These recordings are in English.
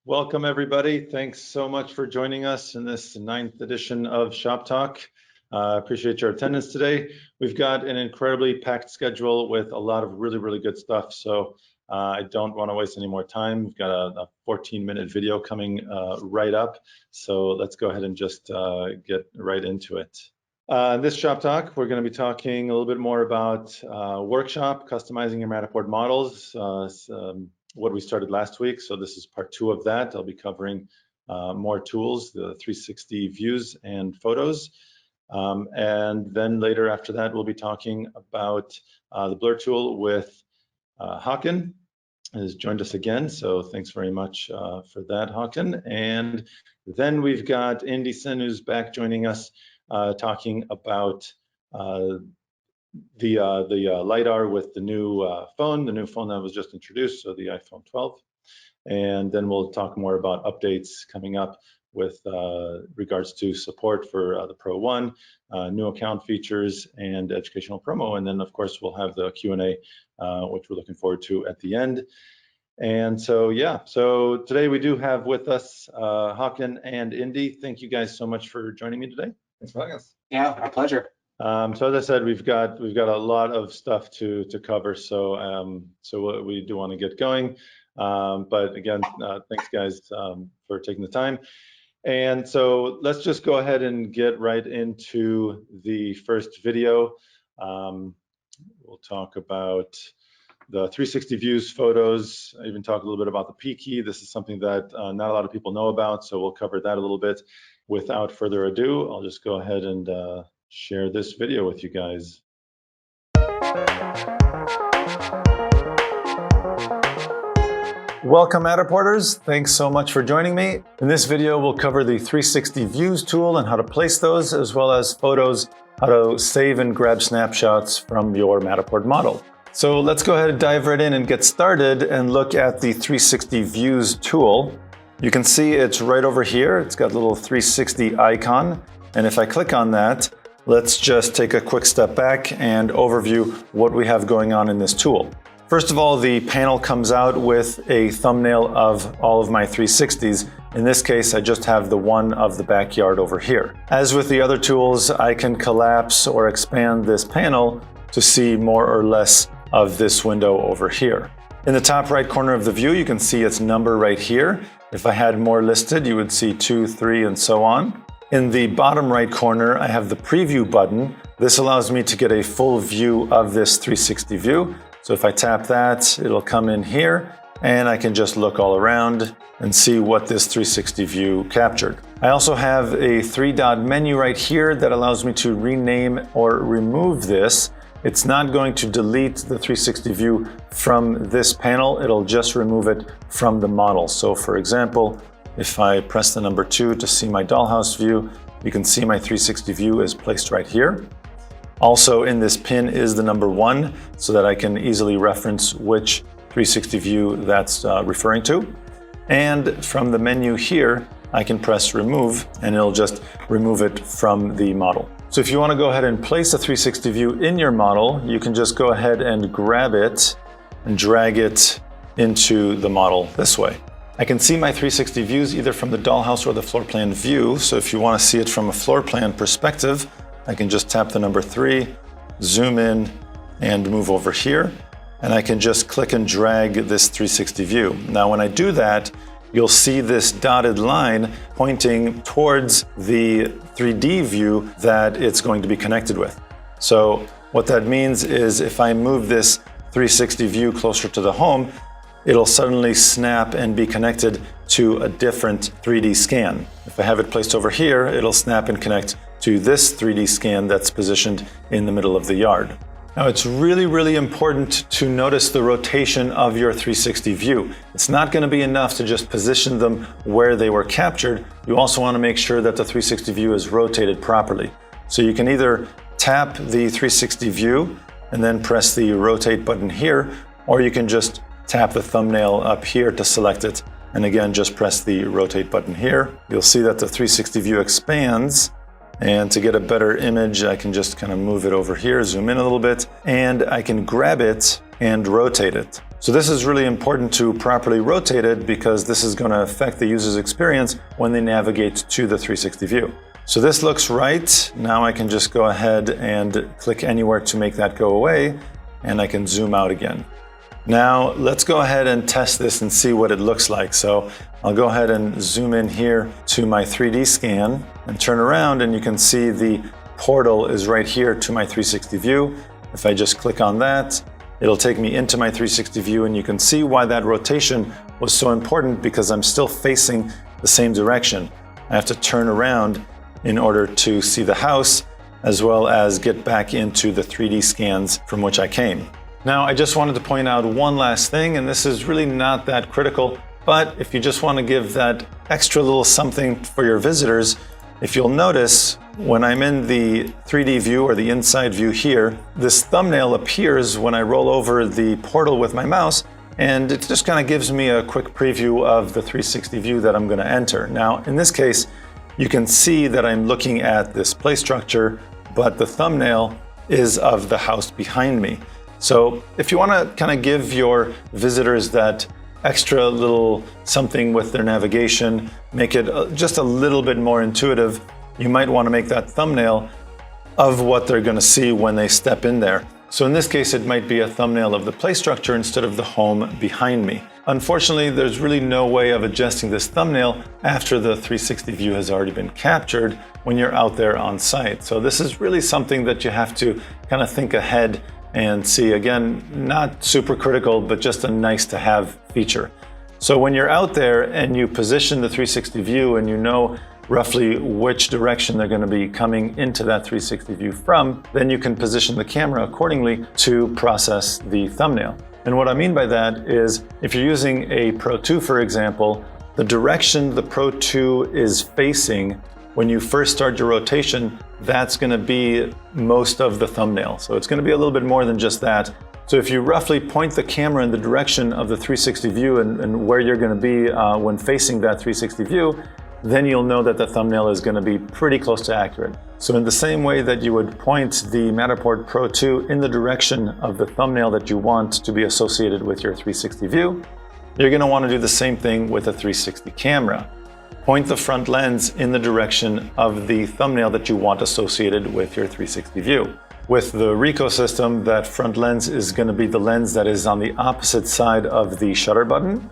Welcome, everybody. Thanks so much for joining us in this 9th edition of Shop Talk. Appreciate your attendance today. We've got an incredibly packed schedule with a lot of really good stuff. So I don't want to waste any more time. We've got a 14-minute video coming right up. So let's go ahead and just get right into it. This Shop Talk, we're going to be talking a little bit more about workshop, customizing your Matterport models, what we started last week. So this is part 2 of that. I'll be covering more tools, the 360 views and photos. And then later after that, we'll be talking about the blur tool with Håkan, has joined us again. So thanks very much for that, Håkan. And then we've got Indy Sen, who's back joining us, talking about the LiDAR with the new phone that was just introduced, so the iPhone 12. And then we'll talk more about updates coming up with regards to support for the Pro 1, new account features, and educational promo. And then, of course, we'll have the Q&A, which we're looking forward to at the end. And so, yeah, so today we do have with us Håkan and Indy. Thank you guys so much for joining me today. Thanks for having us. Yeah, our pleasure. So as I said, we've got a lot of stuff to cover. So we do want to get going. But again, thanks guys for taking the time. And so let's just go ahead and get right into the first video. We'll talk about the 360 views, photos. I even talk a little bit about the P key. This is something that not a lot of people know about, so we'll cover that a little bit. Without further ado, I'll just go ahead and share this video with you guys. Welcome, Matterporters. Thanks so much for joining me. In this video, we'll cover the 360 views tool and how to place those, as well as photos, how to save and grab snapshots from your Matterport model. So let's go ahead and dive right in and get started and look at the 360 views tool. You can see it's right over here. It's got a little 360 icon. And if I click on that, let's just take a quick step back and overview what we have going on in this tool. First of all, the panel comes out with a thumbnail of all of my 360s. In this case, I just have the one of the backyard over here. As with the other tools, I can collapse or expand this panel to see more or less of this window over here. In the top right corner of the view, you can see its number right here. If I had more listed, you would see 2, 3, and so on. In the bottom right corner, I have the preview button. This allows me to get a full view of this 360 view. So if I tap that, it'll come in here, and I can just look all around and see what this 360 view captured. I also have a 3-dot menu right here that allows me to rename or remove this. It's not going to delete the 360 view from this panel. It'll just remove it from the model. So for example, if I press the number 2 to see my dollhouse view, you can see my 360 view is placed right here. Also in this pin is the number 1 so that I can easily reference which 360 view that's referring to. And from the menu here, I can press remove and it'll just remove it from the model. So if you want to go ahead and place a 360 view in your model, you can just go ahead and grab it and drag it into the model this way. I can see my 360 views either from the dollhouse or the floor plan view. So if you want to see it from a floor plan perspective, I can just tap the number 3, zoom in, and move over here. And I can just click and drag this 360 view. Now, when I do that, you'll see this dotted line pointing towards the 3D view that it's going to be connected with. So what that means is if I move this 360 view closer to the home, it'll suddenly snap and be connected to a different 3D scan. If I have it placed over here, it'll snap and connect to this 3D scan that's positioned in the middle of the yard. Now, it's really important to notice the rotation of your 360 view. It's not going to be enough to just position them where they were captured. You also want to make sure that the 360 view is rotated properly. So you can either tap the 360 view and then press the rotate button here, or you can just tap the thumbnail up here to select it. And again, just press the rotate button here. You'll see that the 360 view expands. And to get a better image, I can just kind of move it over here, zoom in a little bit, and I can grab it and rotate it. So this is really important to properly rotate it because this is going to affect the user's experience when they navigate to the 360 view. So this looks right. Now I can just go ahead and click anywhere to make that go away, and I can zoom out again. Now let's go ahead and test this and see what it looks like. So I'll go ahead and zoom in here to my 3D scan and turn around, and you can see the portal is right here to my 360 view. If I just click on that, it'll take me into my 360 view, and you can see why that rotation was so important because I'm still facing the same direction. I have to turn around in order to see the house as well as get back into the 3D scans from which I came. Now, I just wanted to point out one last thing, and this is really not that critical, but if you just want to give that extra little something for your visitors, if you'll notice, when I'm in the 3D view or the inside view here, this thumbnail appears when I roll over the portal with my mouse, and it just kind of gives me a quick preview of the 360 view that I'm going to enter. Now, in this case, you can see that I'm looking at this play structure, but the thumbnail is of the house behind me. So if you want to kind of give your visitors that extra little something with their navigation, make it just a little bit more intuitive, you might want to make that thumbnail of what they're going to see when they step in there. So in this case, it might be a thumbnail of the play structure instead of the home behind me. Unfortunately, there's really no way of adjusting this thumbnail after the 360 view has already been captured when you're out there on site. So this is really something that you have to kind of think ahead and see. Again, not super critical, but just a nice to have feature. So when you're out there and you position the 360 view and you know roughly which direction they're going to be coming into that 360 view from, then you can position the camera accordingly to process the thumbnail. And what I mean by that is if you're using a Pro 2, for example, the direction the Pro 2 is facing when you first start your rotation, that's going to be most of the thumbnail. So it's going to be a little bit more than just that. So if you roughly point the camera in the direction of the 360 view and where you're going to be when facing that 360 view, then you'll know that the thumbnail is going to be pretty close to accurate. So in the same way that you would point the Matterport Pro 2 in the direction of the thumbnail that you want to be associated with your 360 view, you're going to want to do the same thing with a 360 camera. Point the front lens in the direction of the thumbnail that you want associated with your 360 view. With the Ricoh system, that front lens is going to be the lens that is on the opposite side of the shutter button.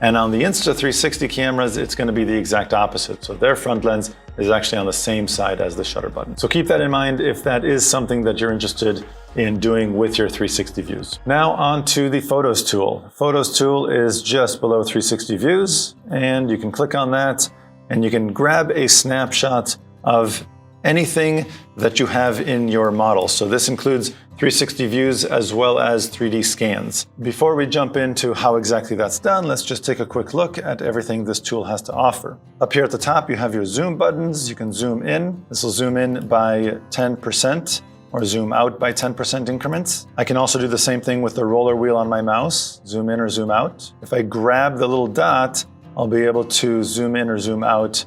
And on the Insta360 cameras, it's going to be the exact opposite. So their front lens is actually on the same side as the shutter button. So keep that in mind if that is something that you're interested in doing with your 360 views. Now on to the Photos tool. Photos tool is just below 360 views, and you can click on that and you can grab a snapshot of anything that you have in your model. So this includes 360 views as well as 3D scans. Before we jump into how exactly that's done, let's just take a quick look at everything this tool has to offer. Up here at the top, you have your zoom buttons. You can zoom in. This will zoom in by 10% or zoom out by 10% increments. I can also do the same thing with the roller wheel on my mouse, zoom in or zoom out. If I grab the little dot, I'll be able to zoom in or zoom out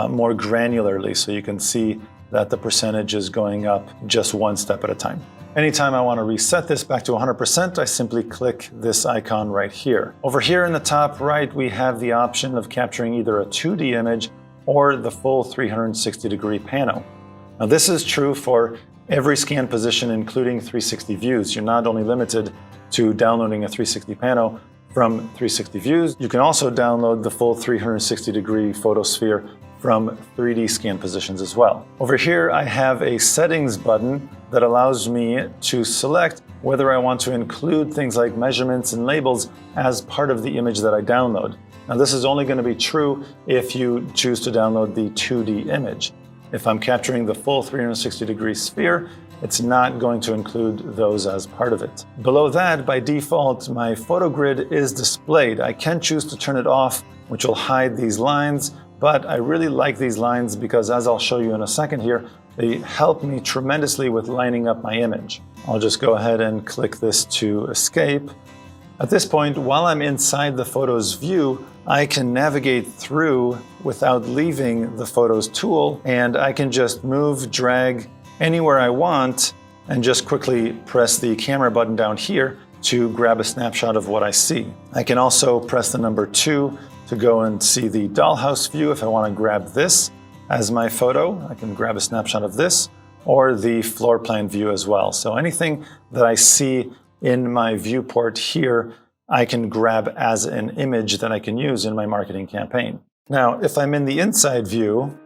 more granularly, so you can see that the percentage is going up just one step at a time. Anytime I want to reset this back to 100%, I simply click this icon right here. Over here in the top right, we have the option of capturing either a 2D image or the full 360-degree pano. Now this is true for every scan position, including 360 views. You're not only limited to downloading a 360 pano from 360 views, you can also download the full 360-degree photosphere from 3D scan positions as well. Over here, I have a settings button that allows me to select whether I want to include things like measurements and labels as part of the image that I download. Now, this is only going to be true if you choose to download the 2D image. If I'm capturing the full 360-degree sphere, it's not going to include those as part of it. Below that, by default, my photo grid is displayed. I can choose to turn it off, which will hide these lines, but I really like these lines because, as I'll show you in a second here, they help me tremendously with lining up my image. I'll just go ahead and click this to escape. At this point, while I'm inside the Photos view, I can navigate through without leaving the Photos tool, and I can just move, drag anywhere I want, and just quickly press the camera button down here to grab a snapshot of what I see. I can also press the number 2 to go and see the dollhouse view. If I want to grab this as my photo, I can grab a snapshot of this, or the floor plan view as well. So anything that I see in my viewport here, I can grab as an image that I can use in my marketing campaign. Now, if I'm in the inside view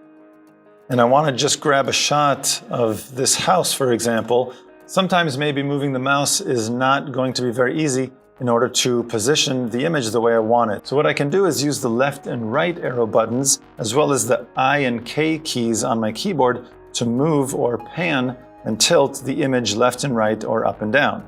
and I want to just grab a shot of this house, for example, sometimes maybe moving the mouse is not going to be very easy in order to position the image the way I want it. So what I can do is use the left and right arrow buttons, as well as the I and K keys on my keyboard to move or pan and tilt the image left and right or up and down.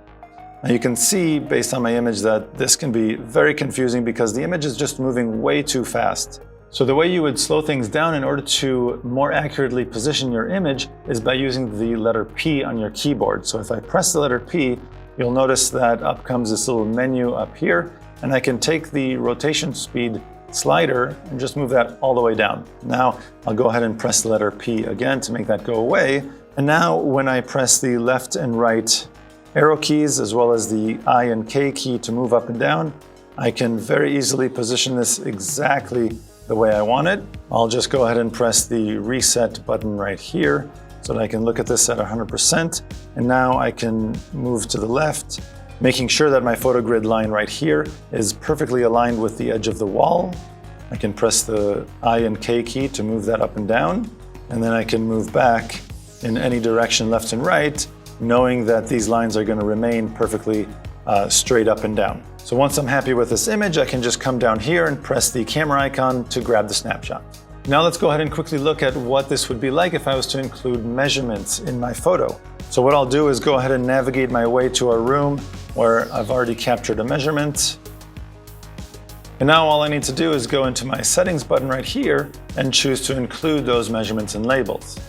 Now you can see based on my image that this can be very confusing because the image is just moving way too fast. So the way you would slow things down in order to more accurately position your image is by using the letter P on your keyboard. So if I press the letter P, you'll notice that up comes this little menu up here, and I can take the rotation speed slider and just move that all the way down. Now I'll go ahead and press the letter P again to make that go away. And now when I press the left and right arrow keys, as well as the I and K key to move up and down, I can very easily position this exactly the way I want it. I'll just go ahead and press the reset button right here so that I can look at this at 100%. And now I can move to the left, making sure that my photo grid line right here is perfectly aligned with the edge of the wall. I can press the I and K key to move that up and down, and then I can move back in any direction left and right, knowing that these lines are going to remain perfectly straight up and down. So once I'm happy with this image, I can just come down here and press the camera icon to grab the snapshot. Now let's go ahead and quickly look at what this would be like if I was to include measurements in my photo. So what I'll do is go ahead and navigate my way to a room where I've already captured a measurement. And now all I need to do is go into my settings button right here and choose to include those measurements and labels.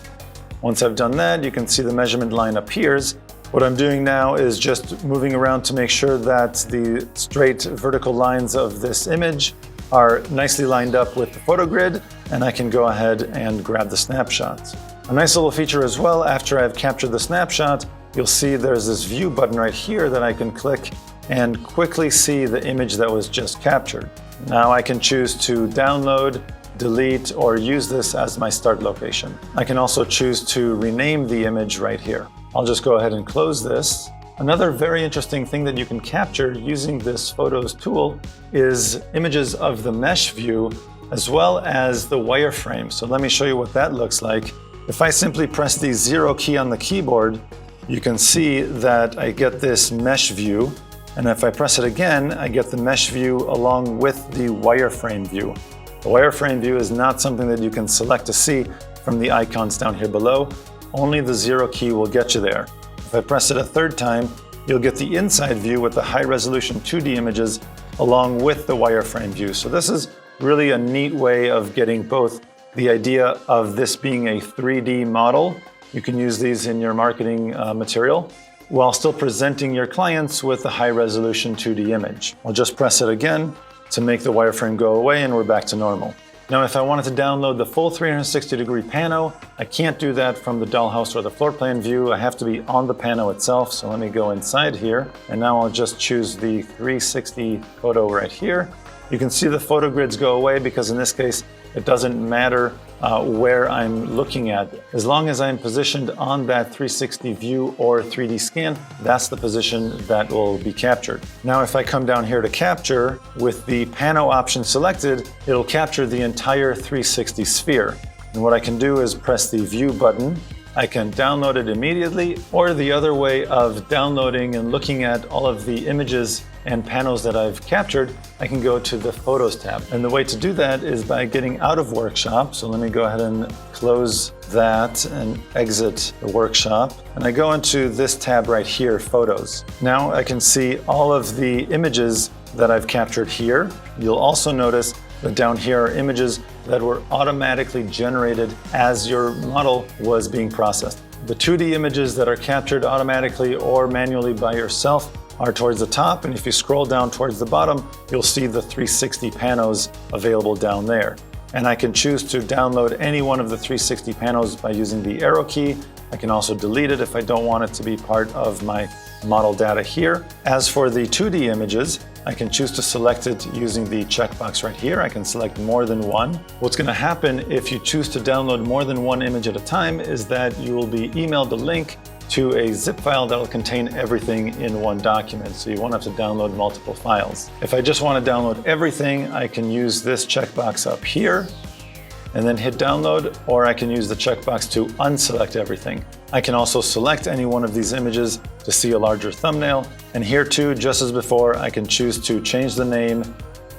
Once I've done that, you can see the measurement line appears. What I'm doing now is just moving around to make sure that the straight vertical lines of this image are nicely lined up with the photo grid, and I can go ahead and grab the snapshot. A nice little feature as well, after I've captured the snapshot, you'll see there's this view button right here that I can click and quickly see the image that was just captured. Now I can choose to download, delete, or use this as my start location. I can also choose to rename the image right here. I'll just go ahead and close this. Another very interesting thing that you can capture using this Photos tool is images of the mesh view as well as the wireframe. So let me show you what that looks like. If I simply press the 0 key on the keyboard, you can see that I get this mesh view. And if I press it again, I get the mesh view along with the wireframe view. The wireframe view is not something that you can select to see from the icons down here below. Only the 0 key will get you there. If I press it a third time, you'll get the inside view with the high resolution 2D images along with the wireframe view. So this is really a neat way of getting both the idea of this being a 3D model. You can use these in your marketing material while still presenting your clients with a high resolution 2D image. I'll just press it again to make the wireframe go away and we're back to normal. Now, if I wanted to download the full 360-degree pano, I can't do that from the dollhouse or the floor plan view. I have to be on the pano itself. So let me go inside here. And now I'll just choose the 360 photo right here. You can see the photo grids go away because in this case, it doesn't matter where I'm looking at. As long as I'm positioned on that 360 view or 3D scan, that's the position that will be captured. Now, if I come down here to capture, with the pano option selected, it'll capture the entire 360 sphere. And what I can do is press the view button. I can download it immediately, or the other way of downloading and looking at all of the images and panels that I've captured, I can go to the Photos tab. And the way to do that is by getting out of Workshop. So let me go ahead and close that and exit the Workshop. And I go into this tab right here, Photos. Now I can see all of the images that I've captured here. You'll also notice that down here are images that were automatically generated as your model was being processed. The 2D images that are captured automatically or manually by yourself are towards the top, and if you scroll down towards the bottom, you'll see the 360 panos available down there. And I can choose to download any one of the 360 panos by using the arrow key. I can also delete it if I don't want it to be part of my model data here. As for the 2D images, I can choose to select it using the checkbox right here. I can select more than one. What's going to happen if you choose to download more than one image at a time is that you will be emailed a link to a zip file that will contain everything in one document, so you won't have to download multiple files. If I just want to download everything, I can use this checkbox up here and then hit download, or I can use the checkbox to unselect everything. I can also select any one of these images to see a larger thumbnail. And here too, just as before, I can choose to change the name,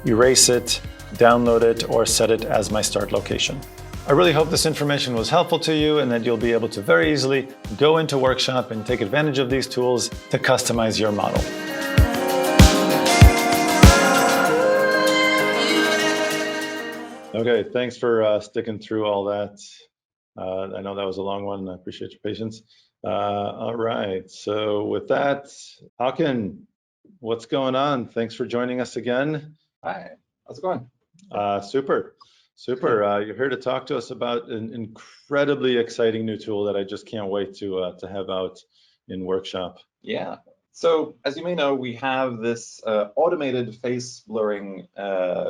erase it, download it, or set it as my start location. I really hope this information was helpful to you and that you'll be able to very easily go into Workshop and take advantage of these tools to customize your model. Okay, thanks for sticking through all that. I know that was a long one. I appreciate your patience. All right, so with that, Håkan, what's going on? Thanks for joining us again. Hi, how's it going? Super. You're here to talk to us about an incredibly exciting new tool that I just can't wait to have out in Workshop. Yeah, so as you may know, we have this automated face blurring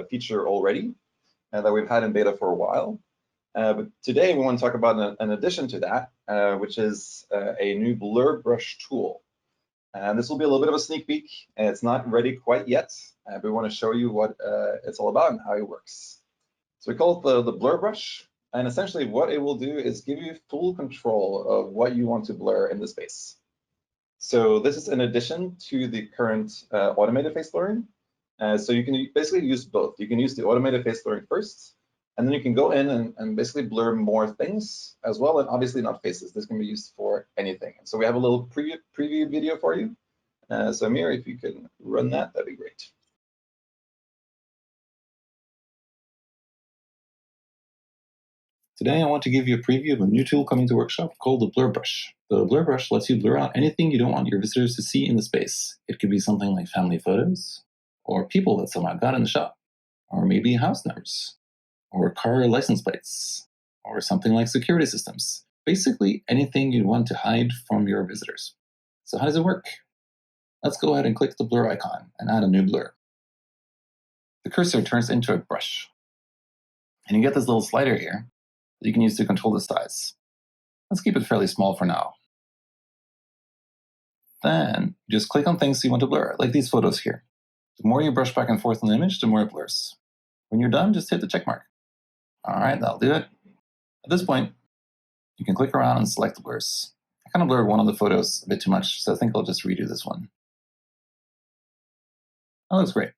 feature already that we've had in beta for a while. But today we want to talk about an addition to that, which is a new blur brush tool. And this will be a little bit of a sneak peek. It's not ready quite yet, but we want to show you what it's all about and how it works. So we call it the blur brush. And essentially what it will do is give you full control of what you want to blur in the space. So this is in addition to the current automated face blurring. So you can basically use both. You can use the automated face blurring first, and then you can go in and basically blur more things as well, and obviously not faces. This can be used for anything. So we have a little preview video for you. So Amir, if you can run that, that'd be great. Today I want to give you a preview of a new tool coming to Workshop called the Blur Brush. The Blur Brush lets you blur out anything you don't want your visitors to see in the space. It could be something like family photos, or people that somehow got in the shop, or maybe house numbers, or car license plates, or something like security systems. Basically anything you want to hide from your visitors. So how does it work? Let's go ahead and click the blur icon and add a new blur. The cursor turns into a brush, and you get this little slider here that you can use to control the size. Let's keep it fairly small for now. Then just click on things you want to blur, like these photos here. The more you brush back and forth on the image, the more it blurs. When you're done, just hit the check mark. All right, that'll do it. At this point, you can click around and select the blurs. I kind of blurred one of the photos a bit too much, so I think I'll just redo this one. That looks great.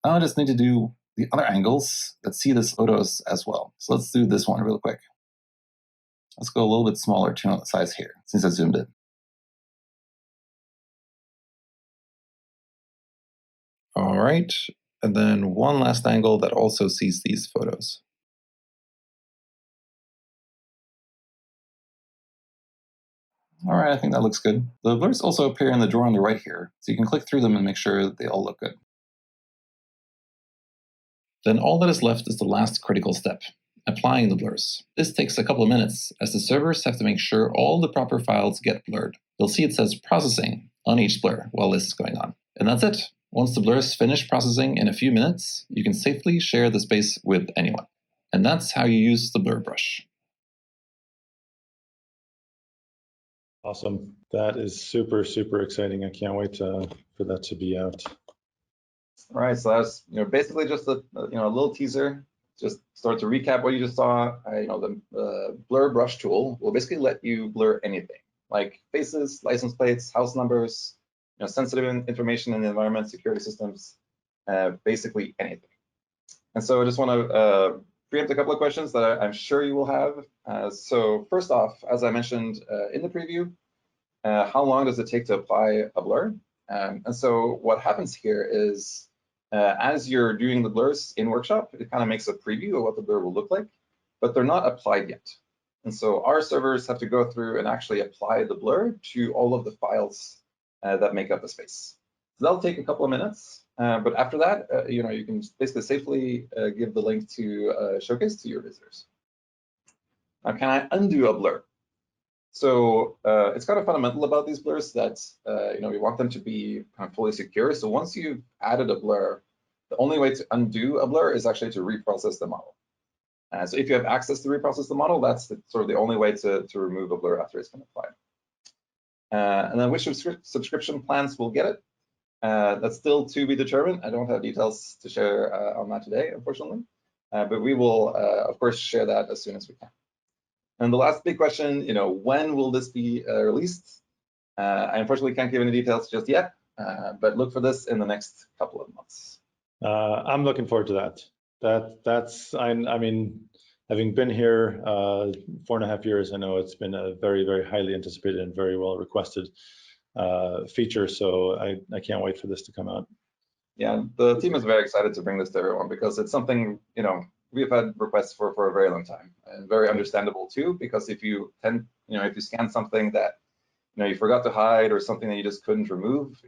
Now I just need to do the other angles that see these photos as well. So let's do this one real quick. Let's go a little bit smaller, turn on the size here, since I zoomed in. All right, and then one last angle that also sees these photos. All right, I think that looks good. The blurs also appear in the drawer on the right here, so you can click through them and make sure they all look good. Then all that is left is the last critical step, applying the blurs. This takes a couple of minutes, as the servers have to make sure all the proper files get blurred. You'll see it says processing on each blur while this is going on. And that's it. Once the blurs finish processing in a few minutes, you can safely share the space with anyone. And that's how you use the blur brush. Awesome. That is super exciting. I can't wait for that to be out. All right, so that's basically just a little teaser. Just start to recap what you just saw. The blur brush tool will basically let you blur anything, like faces, license plates, house numbers, sensitive information in the environment, security systems, basically anything. And so I just want to preempt a couple of questions that I'm sure you will have. So first off, as I mentioned in the preview, how long does it take to apply a blur? And so what happens here is, as you're doing the blurs in Workshop, it kind of makes a preview of what the blur will look like, but they're not applied yet. And so our servers have to go through and actually apply the blur to all of the files that make up the space. So that'll take a couple of minutes, but after that, you can basically safely give the link to Showcase to your visitors. Now, can I undo a blur? So it's kind of fundamental about these blurs that we want them to be kind of fully secure. So once you've added a blur, the only way to undo a blur is actually to reprocess the model. So if you have access to reprocess the model, that's sort of the only way to remove a blur after it's been applied. And then which subscription plans will get it? That's still to be determined. I don't have details to share on that today, unfortunately. But we will, of course, share that as soon as we can. And the last big question, when will this be released? I unfortunately can't give any details just yet, but look for this in the next couple of months. I'm looking forward to that. I mean, having been here 4.5 years, I know it's been a very, very highly anticipated and very well requested feature. So I can't wait for this to come out. Yeah, the team is very excited to bring this to everyone because it's something, we've had requests for a very long time, and very understandable too, because if you if you scan something that you forgot to hide or something that you just couldn't remove,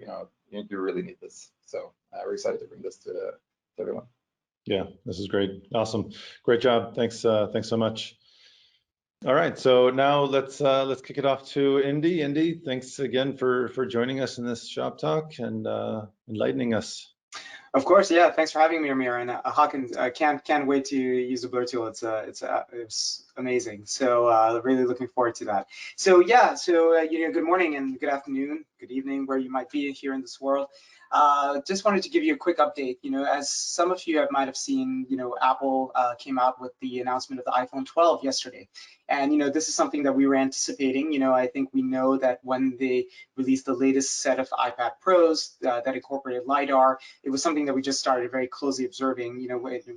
you really need this. So we're excited to bring this to everyone. Yeah, this is great. Awesome. Great job. Thanks so much. All right, so now let's kick it off to Indy. Indy, thanks again for joining us in this shop talk and enlightening us. Of course, yeah. Thanks for having me, Amir. And Hawkins, I can't wait to use the blur tool. It's amazing. So really looking forward to that. So yeah, good morning and good afternoon, good evening, where you might be here in this world. Just wanted to give you a quick update. As some of you might have seen, Apple came out with the announcement of the iPhone 12 yesterday. And this is something that we were anticipating. I think we know that when they released the latest set of iPad Pros that incorporated LiDAR, it was something that we just started very closely observing,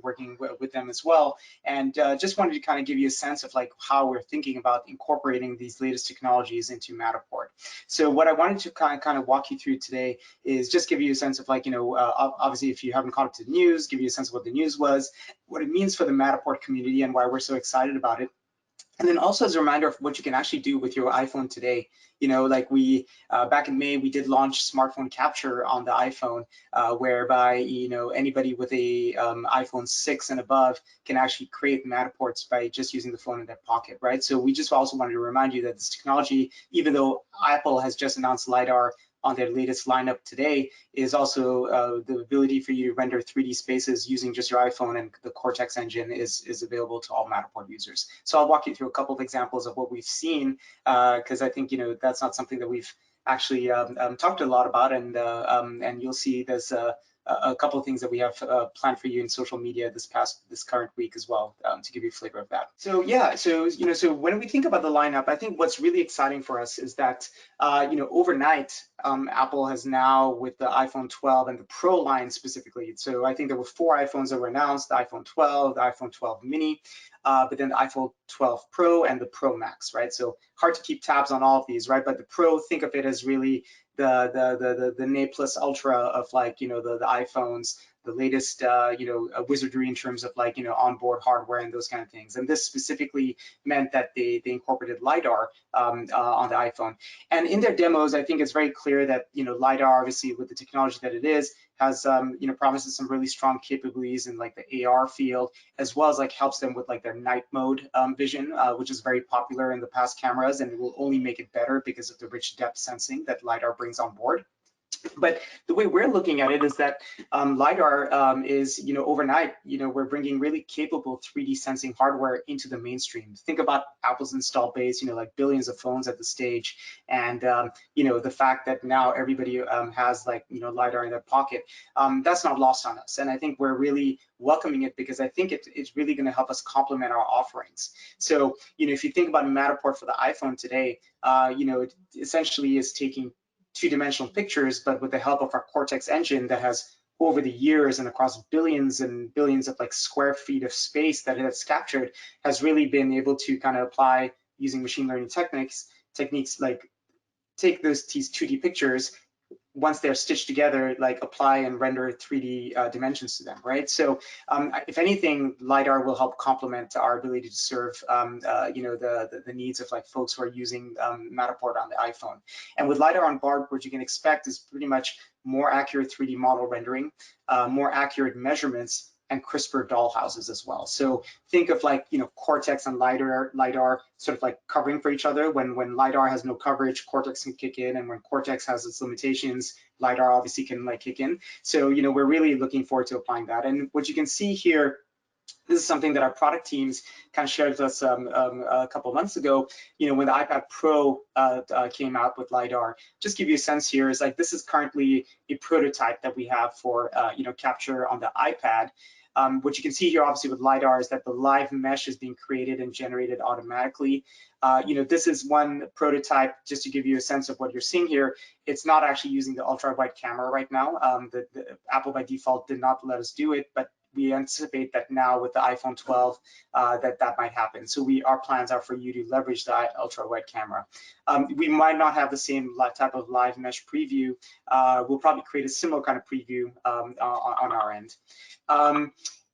working with them as well. And just wanted to kind of give you a sense of how we're thinking about incorporating these latest technologies into Matterport. So what I wanted to kind of walk you through today is just give you a sense of obviously if you haven't caught up to the news, give you a sense of what the news was, what it means for the Matterport community and why we're so excited about it. And then also as a reminder of what you can actually do with your iPhone today. We back in May, we did launch smartphone capture on the iPhone, whereby anybody with a iPhone 6 and above can actually create Matterports by just using the phone in their pocket, right? So we just also wanted to remind you that this technology, even though Apple has just announced LiDAR on their latest lineup today, is also the ability for you to render 3D spaces using just your iPhone, and the Cortex engine is available to all Matterport users. So I'll walk you through a couple of examples of what we've seen, because I think that's not something that we've actually talked a lot about, and you'll see there's a couple of things that we have planned for you in social media this current week as well, to give you a flavor of that. So yeah, so when we think about the lineup, I think what's really exciting for us is that overnight, Apple has now, with the iPhone 12 and the Pro line specifically, so I think there were 4 iPhones that were announced: the iPhone 12, the iPhone 12 mini, but then the iPhone 12 Pro and the Pro Max, right? So hard to keep tabs on all of these, right? But the Pro, think of it as really the Ne Plus Ultra of the iPhones, the latest wizardry in terms of onboard hardware and those kind of things. And this specifically meant that they incorporated LiDAR on the iPhone. And in their demos, I think it's very clear that LiDAR, obviously with the technology that it is, has promises some really strong capabilities in the AR field, as well as helps them with their night mode vision, which is very popular in the past cameras, and it will only make it better because of the rich depth sensing that LiDAR brings on board. But the way we're looking at it is that LiDAR is, overnight, we're bringing really capable 3D sensing hardware into the mainstream. Think about Apple's install base, billions of phones at the stage, and the fact that now everybody has LiDAR in their pocket. That's not lost on us, and I think we're really welcoming it because I think it's really going to help us complement our offerings. So if you think about Matterport for the iPhone today, it essentially is taking 2-dimensional pictures, but with the help of our Cortex engine that has, over the years and across billions and billions of square feet of space that it has captured, has really been able to kind of apply, using machine learning techniques take these 2D pictures, once they're stitched together, apply and render 3D dimensions to them, right? So if anything, LiDAR will help complement our ability to serve the needs of folks who are using Matterport on the iPhone. And with LiDAR on board, what you can expect is pretty much more accurate 3D model rendering, more accurate measurements, and CRISPR doll houses as well. So think of like, Cortex and LiDAR sort of like covering for each other. When LiDAR has no coverage, Cortex can kick in, and when Cortex has its limitations, LiDAR obviously can like kick in. So, we're really looking forward to applying that. And what you can see here, this is something that our product teams kind of shared with us a couple of months ago. When the iPad Pro came out with LiDAR, just give you a sense here is like this is currently a prototype that we have for capture on the iPad. What you can see here, obviously, with LiDAR is that the live mesh is being created and generated automatically. This is one prototype, just to give you a sense of what you're seeing here. It's not actually using the ultra-wide camera right now. The Apple by default did not let us do it, but we anticipate that now with the iPhone 12 that might happen. So our plans are for you to leverage the ultra-wide camera. We might not have the same type of live mesh preview. We'll probably create a similar kind of preview on our end.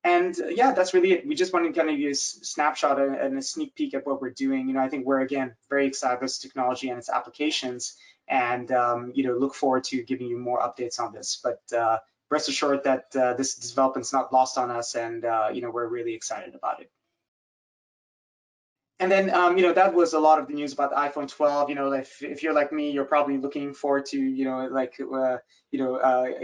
And yeah, that's really it. We just wanted to kind of give you a snapshot and a sneak peek at what we're doing. I think we're, again, very excited about this technology and its applications, and look forward to giving you more updates on this. But rest assured that this development's not lost on us, and we're really excited about it. And then, that was a lot of the news about the iPhone 12. If you're like me, you're probably looking forward to,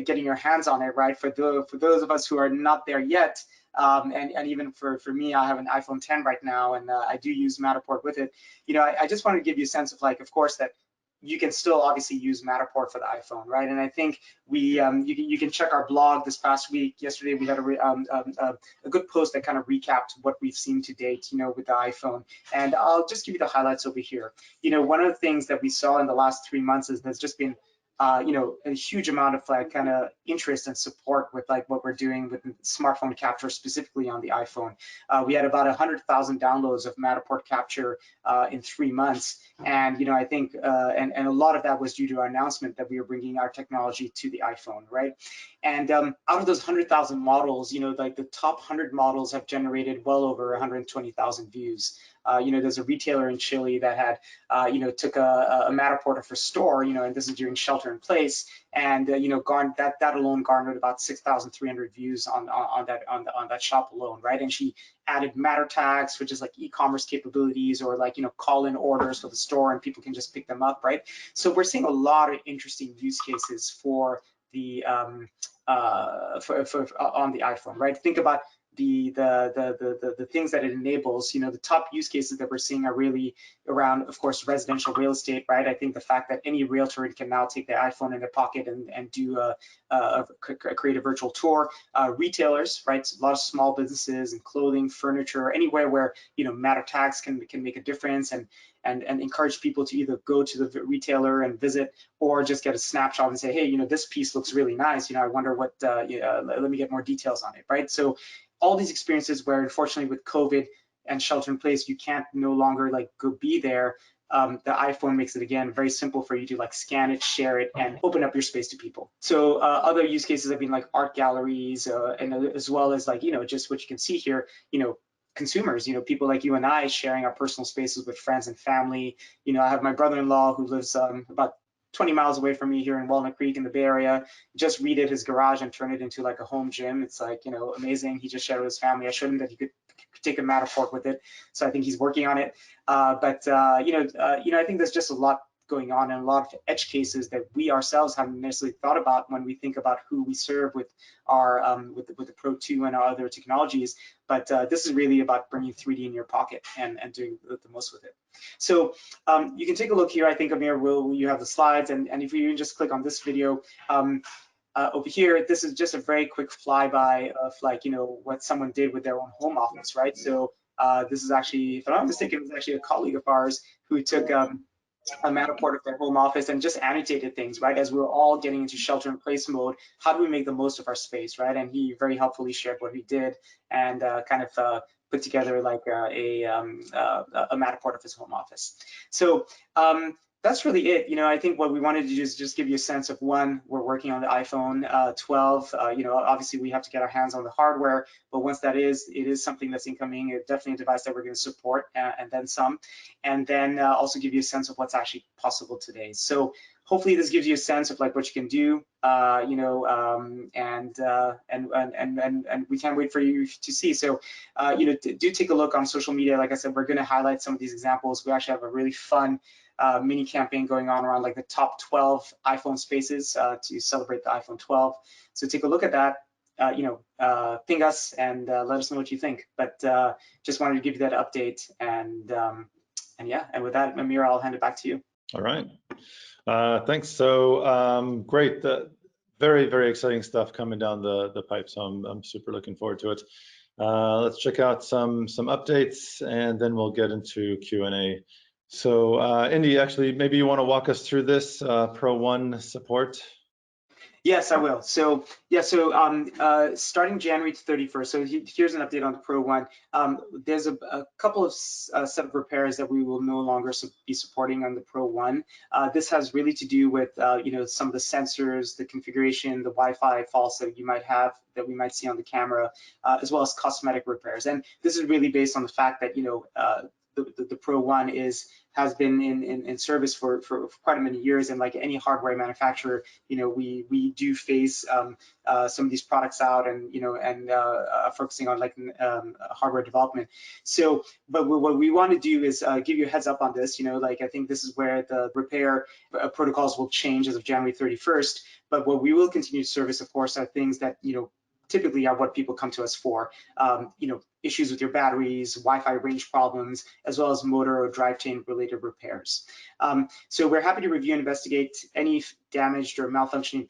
getting your hands on it, right? For those of us who are not there yet, and even for me, I have an iPhone 10 right now, and I do use Matterport with it. I just wanted to give you a sense of, like, of course, that you can still obviously use Matterport for the iPhone, right? And I think you can check our blog this past week. Yesterday we had a good post that kind of recapped what we've seen to date, with the iPhone. And I'll just give you the highlights over here. One of the things that we saw in the last 3 months is there's just been a huge amount of like kind of interest and support with like what we're doing with smartphone capture, specifically on the iPhone. We had about 100,000 downloads of Matterport capture in 3 months, and I think and a lot of that was due to our announcement that we were bringing our technology to the iPhone, right? And out of those 100,000 models, like the top 100 models have generated well over 120,000 views. There's a retailer in Chile that had, took a Matterport for store, and this is during shelter in place, and that alone garnered about 6,300 views on that shop alone, right? And she added Matter tags, which is like e-commerce capabilities, or like call-in orders for the store, and people can just pick them up, right? So we're seeing a lot of interesting use cases for the on the iPhone, right? Think about the things that it enables. The top use cases that we're seeing are really around, of course, residential real estate, right? I think the fact that any realtor can now take their iPhone in their pocket and do create a virtual tour. Retailers, right? A lot of small businesses and clothing, furniture, anywhere where Matter tags can make a difference, and encourage people to either go to the retailer and visit, or just get a snapshot and say, hey, this piece looks really nice. I wonder what. Let me get more details on it, right? So all these experiences where, unfortunately, with COVID and shelter in place, you can't no longer like go be there. The iPhone makes it, again, very simple for you to like scan it, share it, and open up your space to people. So other use cases have been like art galleries, and as well as like just what you can see here, consumers, people like you and I sharing our personal spaces with friends and family. I have my brother-in-law who lives about 20 miles away from me here in Walnut Creek in the Bay Area, just redid his garage and turned it into like a home gym. It's like, amazing. He just shared with his family. I showed him that he could take a Matterport with it. So I think he's working on it. But I think there's just a lot going on, and a lot of edge cases that we ourselves haven't necessarily thought about when we think about who we serve with our with the Pro 2 and our other technologies. But this is really about bringing 3D in your pocket and doing the most with it. So you can take a look here. I think, Amir, you have the slides, and if you just click on this video over here, this is just a very quick flyby of like what someone did with their own home office, right? So this is actually, if I'm not mistaken, it was actually a colleague of ours who took a Matterport of their home office and just annotated things, right? As we were all getting into shelter in place mode, how do we make the most of our space, right? And he very helpfully shared what he did, and kind of put together like a Matterport of his home office. So that's really it. I think what we wanted to do is just give you a sense of, one, we're working on the iPhone 12. Obviously we have to get our hands on the hardware, but once it is something that's incoming. It's definitely a device that we're going to support, and then some. And then also give you a sense of what's actually possible today. So hopefully this gives you a sense of like what you can do, and we can't wait for you to see. So, do take a look on social media. Like I said, we're going to highlight some of these examples. We actually have a really fun mini campaign going on around like the top 12 iPhone spaces to celebrate the iPhone 12. So take a look at that. Ping us and let us know what you think. But just wanted to give you that update. And yeah, and with that, Amir, I'll hand it back to you. All right. Thanks. So great. Very, very exciting stuff coming down the pipe. So I'm super looking forward to it. Let's check out some updates, and then we'll get into Q&A. So Indy, actually, maybe you want to walk us through this Pro 1 support? Yes, I will. So yeah, so starting January 31st, so here's an update on the Pro 1. There's a couple of set of repairs that we will no longer be supporting on the Pro 1. This has really to do with some of the sensors, the configuration, the Wi-Fi faults that you might have, that we might see on the camera, as well as cosmetic repairs. And this is really based on the fact that the Pro 1 has been in service for quite many years, and like any hardware manufacturer, we do phase some of these products out, and focusing on like hardware development. So, but what we want to do is give you a heads up on this. I think this is where the repair protocols will change as of January 31st. But what we will continue to service, of course, are things that typically are what people come to us for. Issues with your batteries, Wi-Fi range problems, as well as motor or drivetrain related repairs. So we're happy to review and investigate any damaged or malfunctioning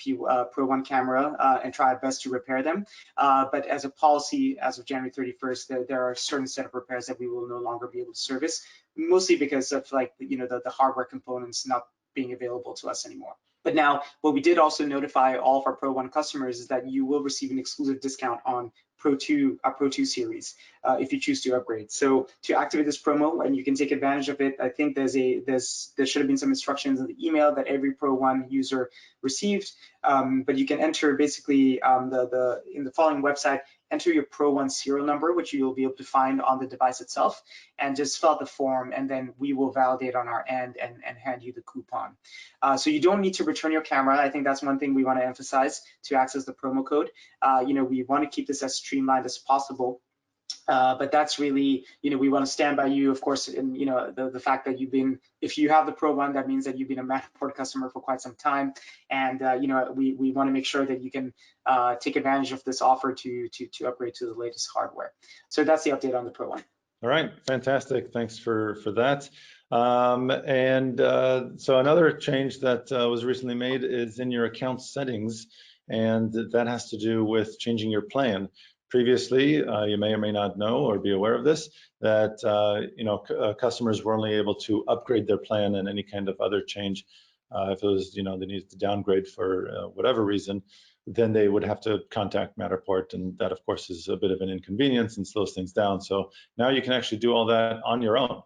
Pro 1 camera and try our best to repair them. But as a policy, as of January 31st, there are a certain set of repairs that we will no longer be able to service, mostly because of the hardware components not being available to us anymore. But now, what we did also notify all of our Pro 1 customers is that you will receive an exclusive discount on Pro 2 series if you choose to upgrade. So to activate this promo, and you can take advantage of it, I think there should have been some instructions in the email that every Pro 1 user received. But you can enter basically in the following website, enter your Pro 1 serial number, which you'll be able to find on the device itself, and just fill out the form, and then we will validate on our end and hand you the coupon. So you don't need to return your camera. I think that's one thing we want to emphasize to access the promo code. We want to keep this as streamlined as possible. But that's really, we want to stand by you, of course, and the fact that if you have the Pro 1, that means that you've been a Matterport customer for quite some time, and we want to make sure that you can take advantage of this offer to upgrade to the latest hardware. So that's the update on the Pro 1. All right, fantastic. Thanks for that. So another change that was recently made is in your account settings, and that has to do with changing your plan. Previously, you may or may not know or be aware of this, that customers were only able to upgrade their plan, and any kind of other change, if it was they needed to downgrade for whatever reason, then they would have to contact Matterport, and that of course is a bit of an inconvenience and slows things down. So now you can actually do all that on your own,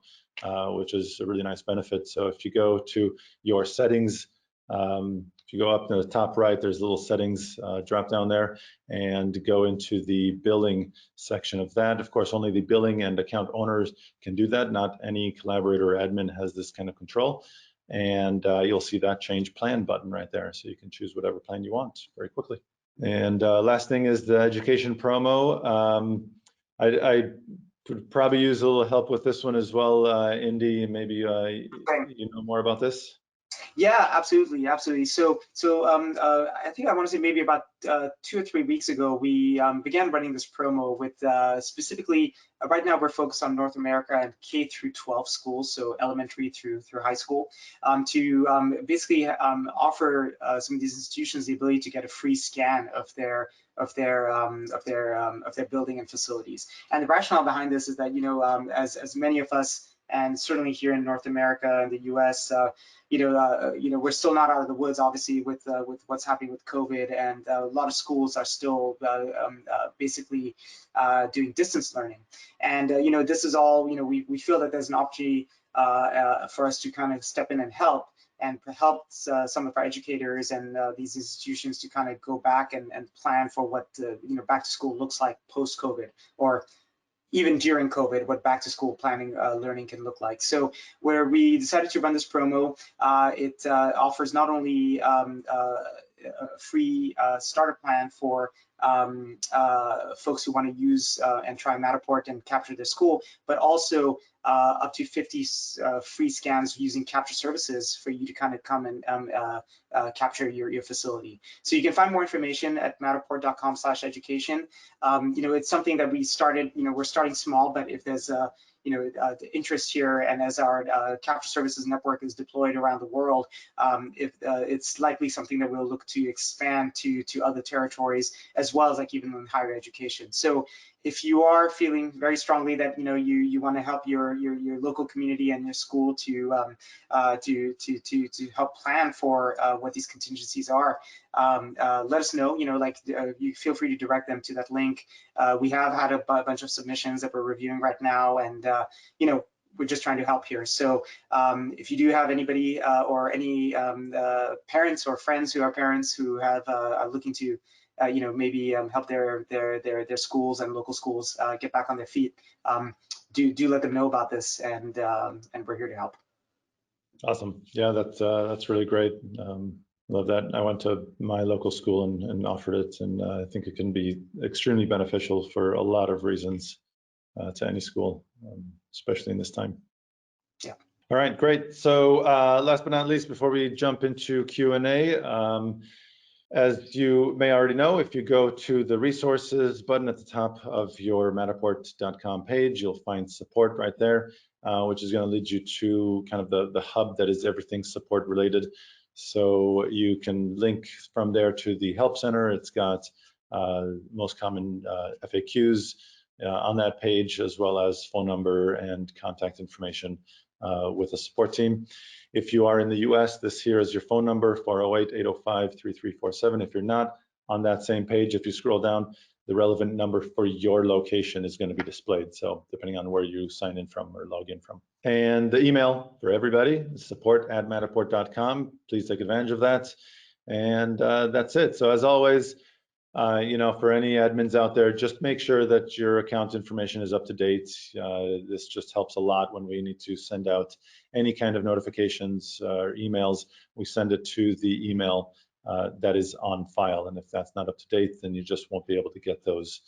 which is a really nice benefit. So if you go to your settings, if you go up to the top right, there's a little settings drop down there, and go into the billing section of that. Of course, only the billing and account owners can do that. Not any collaborator or admin has this kind of control. And you'll see that change plan button right there. So you can choose whatever plan you want very quickly. And last thing is the education promo. I could probably use a little help with this one as well, Indy. Maybe you know more about this. Yeah, absolutely. So I think I want to say maybe about 2 or 3 weeks ago, we began running this promo with specifically, right now we're focused on North America and K through 12 schools, so elementary through high school, to basically offer some of these institutions the ability to get a free scan of their building and facilities. And the rationale behind this is that as many of us, and certainly here in North America and the U.S., we're still not out of the woods, obviously, with what's happening with COVID, and a lot of schools are still basically doing distance learning. And this is all, we feel that there's an opportunity for us to kind of step in and help some of our educators and these institutions to kind of go back and plan for what back to school looks like post-COVID, or even during COVID, what back to school planning learning can look like. So where we decided to run this promo, it offers not only a free starter plan for folks who want to use and try Matterport and capture their school, but also up to 50 free scans using capture services for you to kind of come and capture your facility. So you can find more information at matterport.com/education. It's something that we started, we're starting small, but if there's the interest here, and as our capture services network is deployed around the world, it's likely something that we'll look to expand to other territories, as well as like even in higher education. So if you are feeling very strongly that you want to help your local community and your school to help plan for what these contingencies are, let us know. You feel free to direct them to that link. We have had a bunch of submissions that we're reviewing right now, and we're just trying to help here. So if you do have anybody or any parents or friends who are parents who have are looking to maybe help their schools and local schools get back on their feet, do let them know about this, and we're here to help. Awesome. Yeah, that's really great. Love that. I went to my local school and offered it, and I think it can be extremely beneficial for a lot of reasons to any school, especially in this time. Yeah. All right, great. So last but not least, before we jump into Q&A, as you may already know, if you go to the resources button at the top of your Matterport.com page, you'll find support right there, which is going to lead you to kind of the hub that is everything support related. So you can link from there to the help center. It's got most common FAQs on that page, as well as phone number and contact information with a support team. If you are in the US, this here is your phone number, 408-805-3347. If you're not on that same page, if you scroll down, the relevant number for your location is going to be displayed. So depending on where you sign in from or log in from. And the email for everybody, support@matterport.com. Please take advantage of that. And that's it. So as always, for any admins out there, just make sure that your account information is up to date. This just helps a lot when we need to send out any kind of notifications or emails. We send it to the email that is on file, and if that's not up to date, then you just won't be able to get those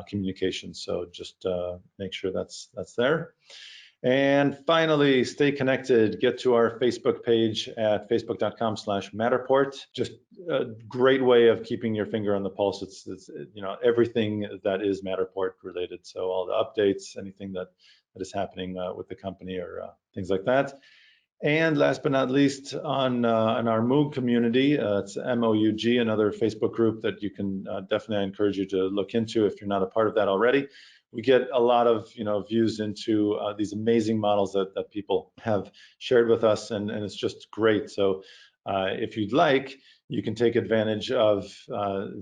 communications. So just make sure that's there. And finally, stay connected. Get to our Facebook page at facebook.com/Matterport. Just a great way of keeping your finger on the pulse. It's everything that is Matterport related. So all the updates, anything that is happening with the company or things like that. And last but not least, on our Moog community, it's MOUG, another Facebook group that you can definitely encourage you to look into if you're not a part of that already. We get a lot of views into these amazing models that people have shared with us, and it's just great. So if you'd like, you can take advantage of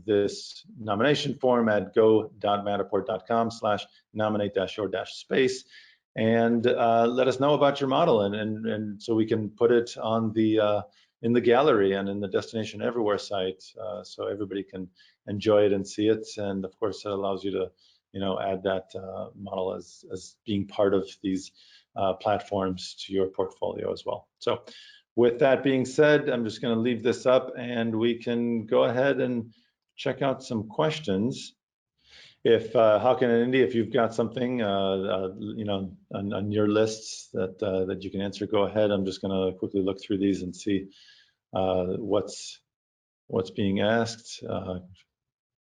this nomination form at go.matterport.com/nominate-your-space. And let us know about your model, and so we can put it on the in the gallery and in the Destination Everywhere site, so everybody can enjoy it and see it. And of course, it allows you to add that model as being part of these platforms to your portfolio as well. So with that being said, I'm just going to leave this up, and we can go ahead and check out some questions. If Hakan and Indy, if you've got something on your lists that you can answer, go ahead. I'm just going to quickly look through these and see what's being asked.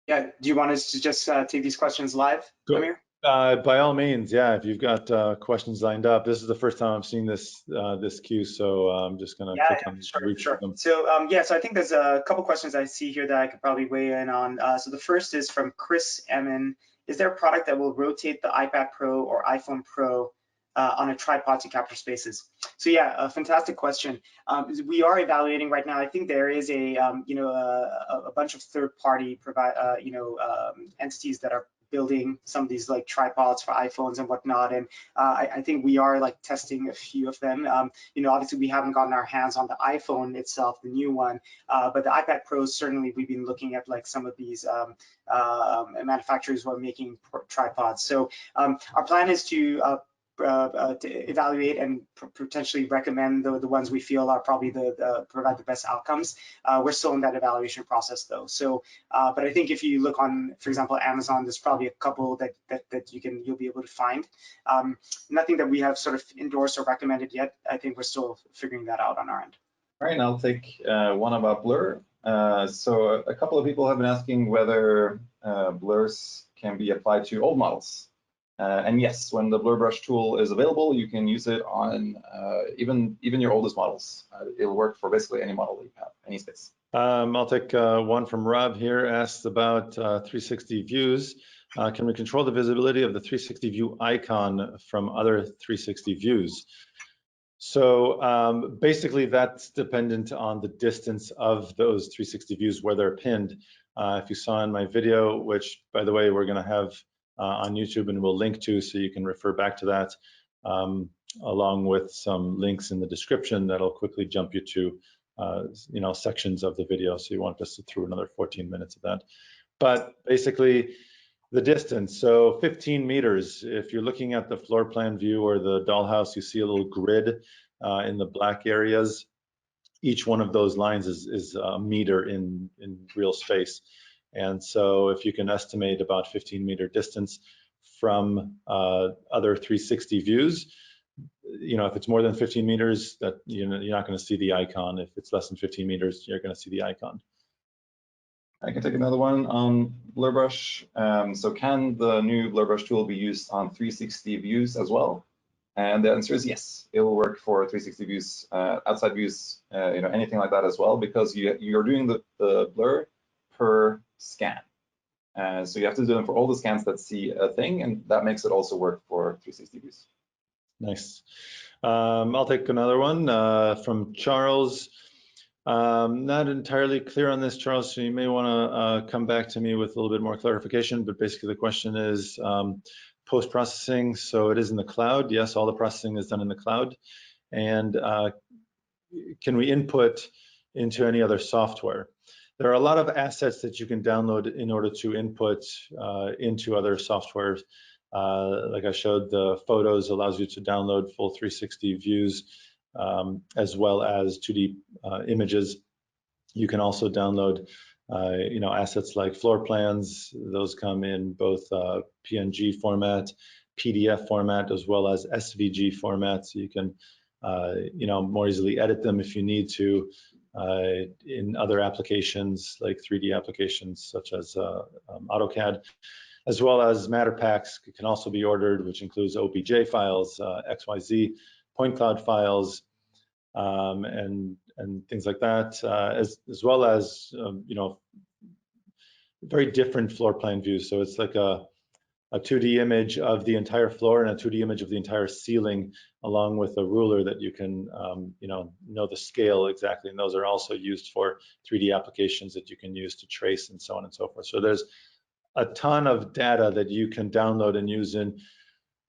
Yeah, do you want us to just take these questions live, Amir? By all means, yeah. If you've got questions lined up, this is the first time I've seen this queue, so I'm just going to click on these. Sure. So so I think there's a couple questions I see here that I could probably weigh in on. So the first is from Chris Emin. Is there a product that will rotate the iPad Pro or iPhone Pro on a tripod to capture spaces? So yeah, a fantastic question. We are evaluating right now. I think there is a bunch of third-party entities that are building some of these like tripods for iPhones and whatnot, and I think we are like testing a few of them. Obviously we haven't gotten our hands on the iPhone itself, the new one, but the iPad Pros, certainly we've been looking at like some of these manufacturers who are making tripods. So our plan is to evaluate and potentially recommend the ones we feel are probably provide the best outcomes. We're still in that evaluation process though. So, but I think if you look on, for example, Amazon, there's probably a couple that you'll be able to find. Nothing that we have sort of endorsed or recommended yet. I think we're still figuring that out on our end. All right, and I'll take one about blur. So a couple of people have been asking whether blurs can be applied to old models. And yes, when the blur brush tool is available, you can use it on even your oldest models. It'll work for basically any model that you have, any space. I'll take one from Rob here, asked about 360 views. Can we control the visibility of the 360 view icon from other 360 views? So basically that's dependent on the distance of those 360 views where they're pinned. If you saw in my video, which by the way, we're gonna have on YouTube and we'll link to, so you can refer back to that, along with some links in the description that'll quickly jump you to sections of the video, so you won't just sit through another 14 minutes of that. But basically the distance, so 15 meters, if you're looking at the floor plan view or the dollhouse, you see a little grid in the black areas. Each one of those lines is a meter in real space. And so if you can estimate about 15-meter distance from other 360 views, if it's more than 15 meters, that you're not going to see the icon. If it's less than 15 meters, you're going to see the icon. I can take another one on blur brush. So can the new blur brush tool be used on 360 views as well? And the answer is yes. It will work for 360 views, outside views, anything like that as well, because you're doing the blur per scan. So you have to do them for all the scans that see a thing, and that makes it also work for 360 views. Nice. I'll take another one from Charles. Not entirely clear on this, Charles, so you may want to come back to me with a little bit more clarification, but basically the question is post-processing. So it is in the cloud. Yes, all the processing is done in the cloud. And can we input into any other software? There are a lot of assets that you can download in order to input into other softwares. Like I showed, the photos allows you to download full 360 views, as well as 2D images. You can also download assets like floor plans. Those come in both PNG format, PDF format, as well as SVG format. So you can more easily edit them if you need to in other applications like 3D applications such as AutoCAD, as well as matter packs can also be ordered, which includes OBJ files, XYZ point cloud files, and things like that, as well as very different floor plan views. So it's like a 2D image of the entire floor and a 2D image of the entire ceiling, along with a ruler that you can know the scale exactly. And those are also used for 3D applications that you can use to trace and so on and so forth. So there's a ton of data that you can download and use in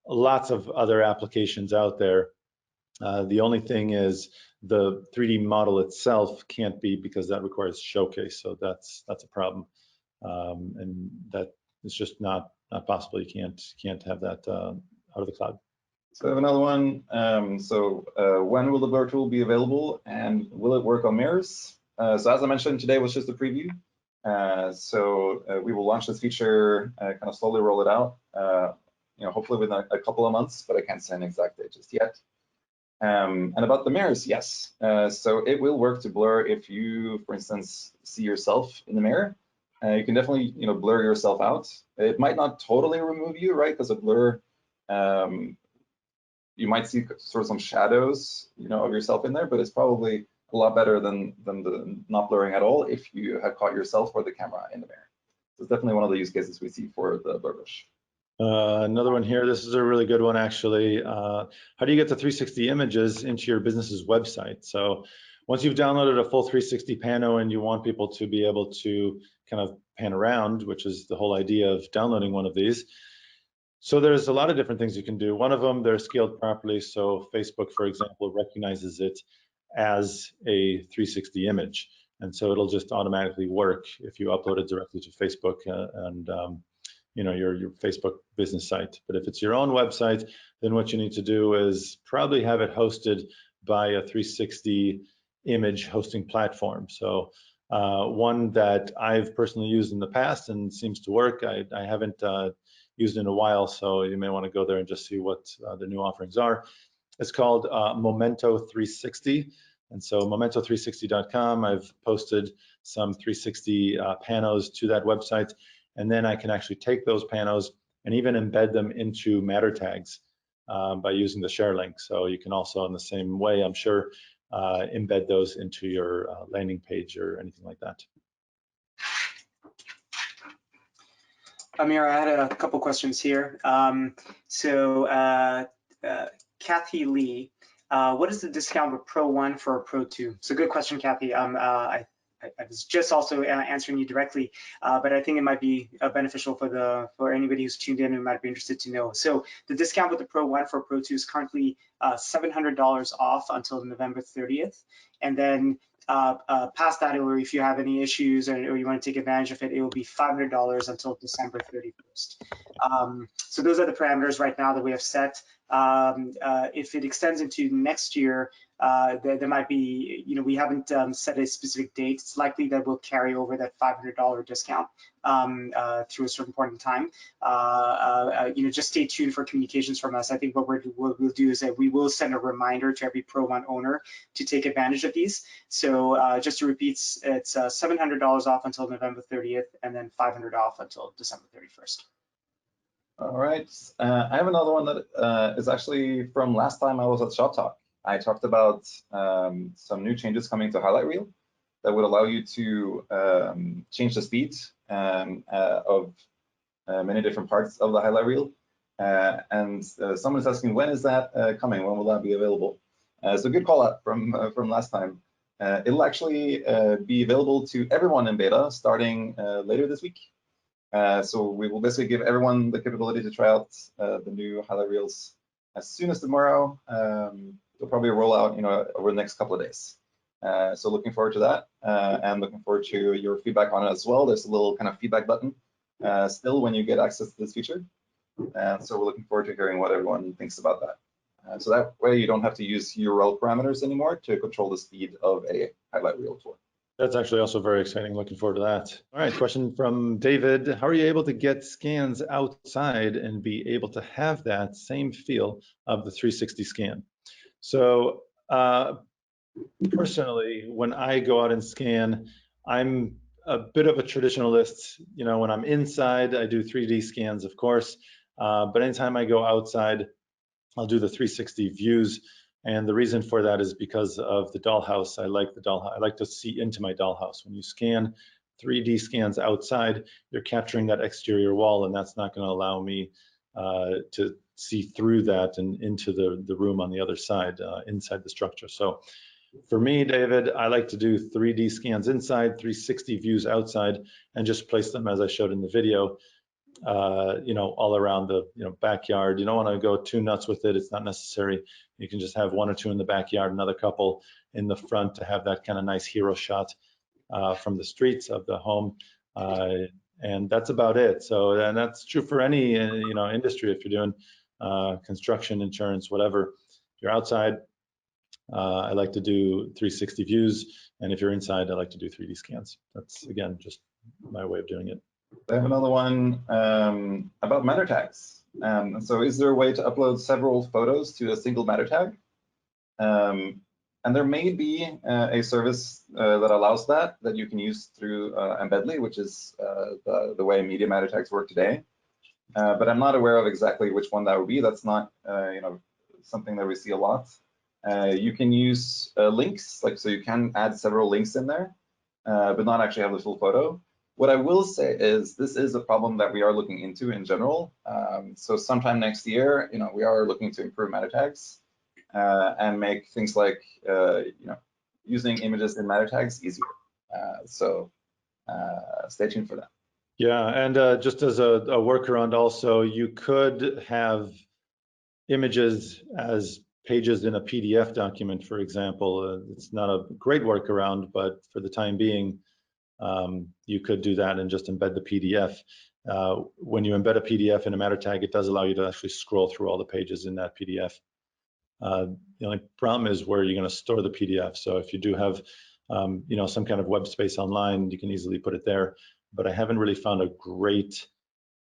lots of other applications out there. The only thing is the 3D model itself can't be, because that requires showcase. So that's a problem, and that is just not possible. You can't have that out of the cloud. So I have another one. When will the blur tool be available, and will it work on mirrors? So as I mentioned, today was just a preview. We will launch this feature, kind of slowly roll it out, hopefully within a couple of months, but I can't say an exact date just yet. And about the mirrors, yes. So it will work to blur if you, for instance, see yourself in the mirror. You can definitely, blur yourself out. It might not totally remove you, right? Because a blur, you might see sort of some shadows, of yourself in there, but it's probably a lot better than the not blurring at all if you have caught yourself or the camera in the mirror. So it's definitely one of the use cases we see for the blur brush. Another one here. This is a really good one, actually. How do you get the 360 images into your business's website? So Once you've downloaded a full 360 pano and you want people to be able to kind of pan around, which is the whole idea of downloading one of these. So there's a lot of different things you can do. One of them, they're scaled properly. So Facebook, for example, recognizes it as a 360 image. And so it'll just automatically work if you upload it directly to Facebook and your Facebook business site. But if it's your own website, then what you need to do is probably have it hosted by a 360 image hosting platform. So one that I've personally used in the past and seems to work. I haven't used in a while, so you may want to go there and just see what the new offerings are. It's called Momento 360. And so momento360.com, I've posted some 360 panos to that website. And then I can actually take those panos and even embed them into matter tags by using the share link. So you can also, in the same way, I'm sure, embed those into your landing page or anything like that. Amir, I had a couple questions here. Kathy Lee, what is the discount with Pro 1 for a Pro 2? So good question, Kathy. I was just also answering you directly, but I think it might be beneficial for anybody who's tuned in who might be interested to know. So the discount with the Pro 1 for Pro 2 is currently $700 off until November 30th. And then past that, or if you have any issues or you want to take advantage of it, it will be $500 until December 31st. So those are the parameters right now that we have set. If it extends into next year, there might be, we haven't set a specific date. It's likely that we'll carry over that $500 discount through a certain point in time. Just stay tuned for communications from us. I think what we'll do is that we will send a reminder to every Pro 1 owner to take advantage of these. So just to repeat, it's $700 off until November 30th, and then $500 off until December 31st. All right, I have another one that is actually from last time I was at Shop Talk. I talked about some new changes coming to Highlight Reel that would allow you to change the speed of many different parts of the Highlight Reel. And someone is asking, when is that coming? When will that be available? So good call out from last time. It'll actually be available to everyone in beta starting later this week. So we will basically give everyone the capability to try out the new Highlight Reels as soon as tomorrow. They'll probably roll out, over the next couple of days. So looking forward to that, and looking forward to your feedback on it as well. There's a little kind of feedback button still when you get access to this feature. And so we're looking forward to hearing what everyone thinks about that. So that way you don't have to use URL parameters anymore to control the speed of a Highlight Reel tour. That's actually also very exciting. Looking forward to that. All right, question from David. How are you able to get scans outside and be able to have that same feel of the 360 scan? So personally, when I go out and scan, I'm a bit of a traditionalist. When I'm inside, I do 3D scans, of course, but anytime I go outside, I'll do the 360 views. And the reason for that is because of the dollhouse. I like the dollhouse. I like to see into my dollhouse. When you scan 3D scans outside, you're capturing that exterior wall, and that's not going to allow me to see through that and into the room on the other side, inside the structure. So for me, David, I like to do 3D scans inside, 360 views outside, and just place them as I showed in the video. All around the backyard. You don't want to go too nuts with it. It's not necessary. You can just have one or two in the backyard, another couple in the front to have that kind of nice hero shot from the streets of the home, and that's about it. So, and that's true for any industry. If you're doing construction, insurance, whatever, if you're outside, I like to do 360 views, and if you're inside, I like to do 3D scans. That's again just my way of doing it. I have another one about matter tags. So is there a way to upload several photos to a single matter tag? And there may be a service that allows that you can use through Embedly, which is the way media matter tags work today. But I'm not aware of exactly which one that would be. That's not something that we see a lot. You can use links, so you can add several links in there, but not actually have the full photo. What I will say is this is a problem that we are looking into in general. So sometime next year, we are looking to improve meta tags and make things like using images in Matter tags easier. So stay tuned for that. Yeah, and just as a workaround also, you could have images as pages in a PDF document, for example. It's not a great workaround, but for the time being, you could do that and just embed the PDF. When you embed a PDF in a Matter tag, it does allow you to actually scroll through all the pages in that PDF. The only problem is where you're going to store the PDF. So if you do have, some kind of web space online, you can easily put it there. But I haven't really found a great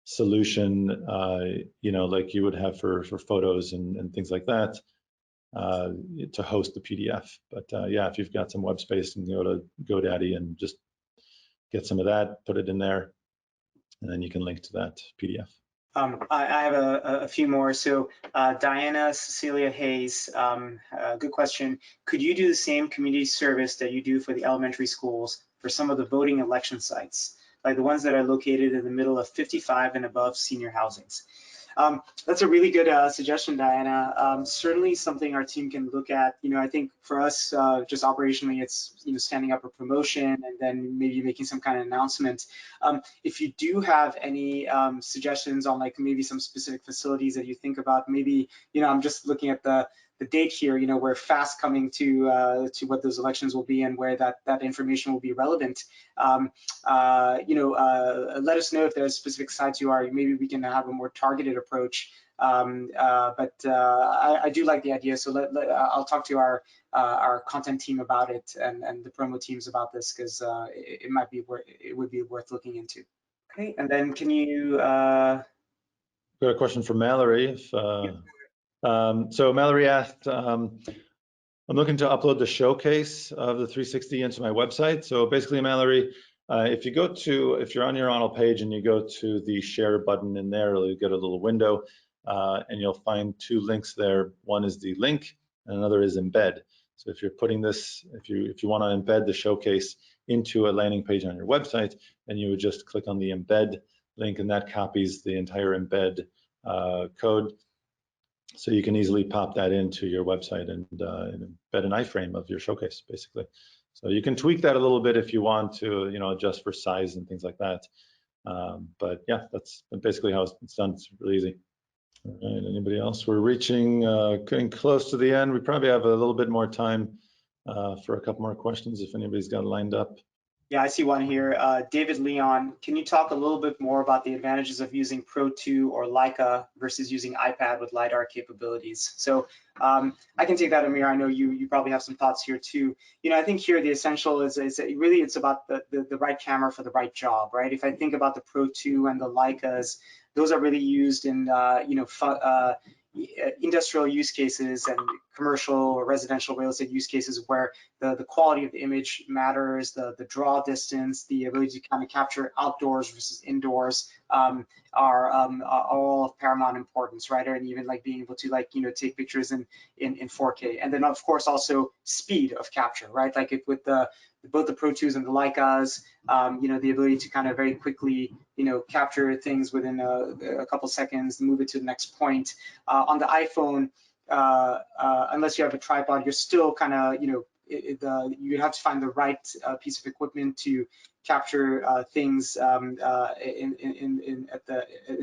solution, like you would have for photos and things like that, to host the PDF. But yeah, if you've got some web space, you can go to GoDaddy and just get some of that, put it in there, and then you can link to that PDF. I have a few more. So Diana Cecilia Hayes, good question. Could you do the same community service that you do for the elementary schools for some of the voting election sites, like the ones that are located in the middle of 55 and above senior housings? That's a really good suggestion, Diana. Certainly something our team can look at. I think for us, just operationally, it's standing up a promotion and then maybe making some kind of announcement. If you do have any suggestions on like maybe some specific facilities that you think about, maybe I'm just looking at the date here. We're fast coming to what those elections will be and where that information will be relevant. Let us know if there's specific sites you are. Maybe we can have a more targeted approach. But I do like the idea. So I'll talk to our content team about it and the promo teams about this, because it would be worth looking into. Okay, and then can you? Got a question from Mallory. So Mallory asked, I'm looking to upload the showcase of the 360 into my website. So basically, Mallory, if you're on your ONL page and you go to the share button in there, you'll get a little window, and you'll find two links there. One is the link and another is embed. So if you're putting this, if you want to embed the showcase into a landing page on your website, then you would just click on the embed link, and that copies the entire embed code. So you can easily pop that into your website and embed an iframe of your showcase, basically. So you can tweak that a little bit if you want to, adjust for size and things like that. But yeah, that's basically how it's done. It's really easy. All right, anybody else? We're getting close to the end. We probably have a little bit more time for a couple more questions if anybody's got lined up. Yeah, I see one here. David Leon, can you talk a little bit more about the advantages of using Pro 2 or Leica versus using iPad with LiDAR capabilities? So I can take that, Amir. I know you probably have some thoughts here too. I think here the essential is really it's about the right camera for the right job, right? If I think about the Pro 2 and the Leicas, those are really used in industrial use cases and commercial or residential real estate use cases where the quality of the image matters, the draw distance, the ability to kind of capture outdoors versus indoors are all of paramount importance, right? And even like being able to take pictures in 4K, and then of course also speed of capture, right? Like with both the Pro 2s and the Leicas, the ability to kind of very quickly, capture things within a couple seconds, move it to the next point. On the iPhone, unless you have a tripod, you're still kind of, you have to find the right piece of equipment to capture things in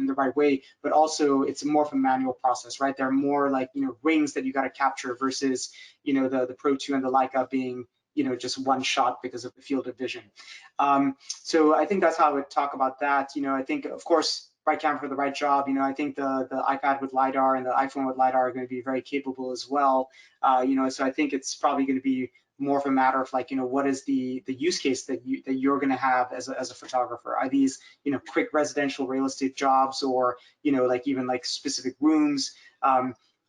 the right way. But also, it's more of a manual process, right? There are more like rings that you got to capture versus the Pro 2 and the Leica being just one shot because of the field of vision. So I think that's how I would talk about that. I think, of course, right camera for the right job. I think the iPad with LiDAR and the iPhone with LiDAR are going to be very capable as well. So I think it's probably going to be more of a matter of like, what is the use case that you're going to have as a photographer? Are these, quick residential real estate jobs, or, like even like specific rooms?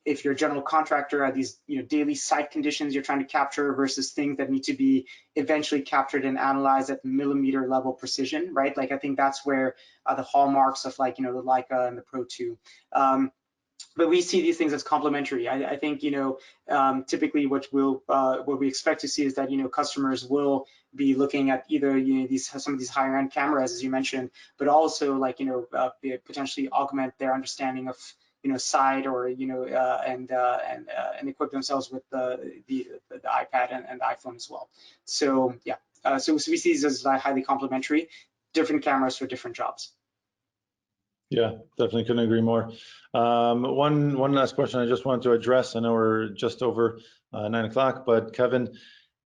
If you're a general contractor, are these daily site conditions you're trying to capture versus things that need to be eventually captured and analyzed at millimeter level precision, right? Like I think that's where the hallmarks of like the Leica and the Pro 2. But we see these things as complementary. I think typically what we expect to see is that customers will be looking at either some of these higher end cameras, as you mentioned, but also like potentially augment their understanding of side or and equip themselves with the iPad and the iPhone as well. So yeah, so we see these as highly complementary, different cameras for different jobs. Yeah, definitely couldn't agree more. One last question I just wanted to address. I know we're just over 9 o'clock, but Kevin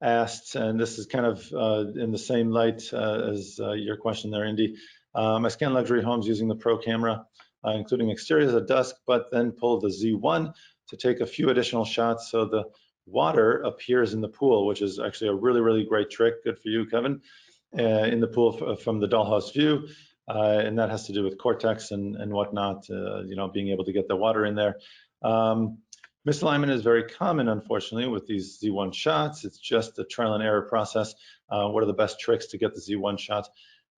asked, and this is kind of in the same light as your question there, Indy. I scan luxury homes using the Pro camera, including exteriors at dusk, but then pull the Z1 to take a few additional shots so the water appears in the pool, which is actually a really, really great trick. Good for you, Kevin. In the pool from the dollhouse view. And that has to do with cortex and whatnot, being able to get the water in there. Misalignment is very common, unfortunately, with these Z1 shots. It's just a trial and error process. What are the best tricks to get the Z1 shot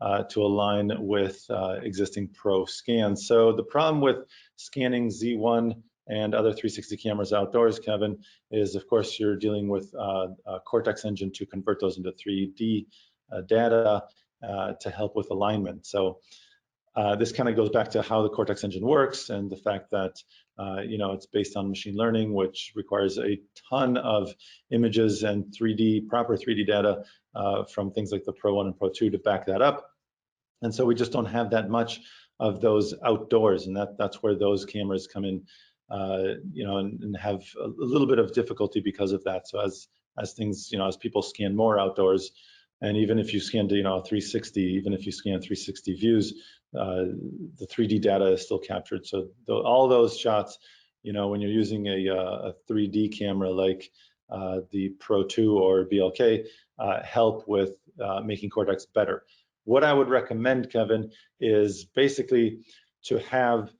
to align with existing Pro scans? So the problem with scanning Z1 and other 360 cameras outdoors, Kevin, is of course you're dealing with a cortex engine to convert those into 3D data to help with alignment. So this kind of goes back to how the cortex engine works and the fact that it's based on machine learning, which requires a ton of images and proper 3D data from things like the Pro 1 and Pro 2 to back that up. And so we just don't have that much of those outdoors, and that's where those cameras come in, and have a little bit of difficulty because of that. So as things, as people scan more outdoors, and even if you scan 360, even if you scan 360 views, the 3D data is still captured. So all those shots, when you're using a 3D camera like the Pro 2 or BLK, help with making cortex better. What I would recommend, Kevin, is basically to have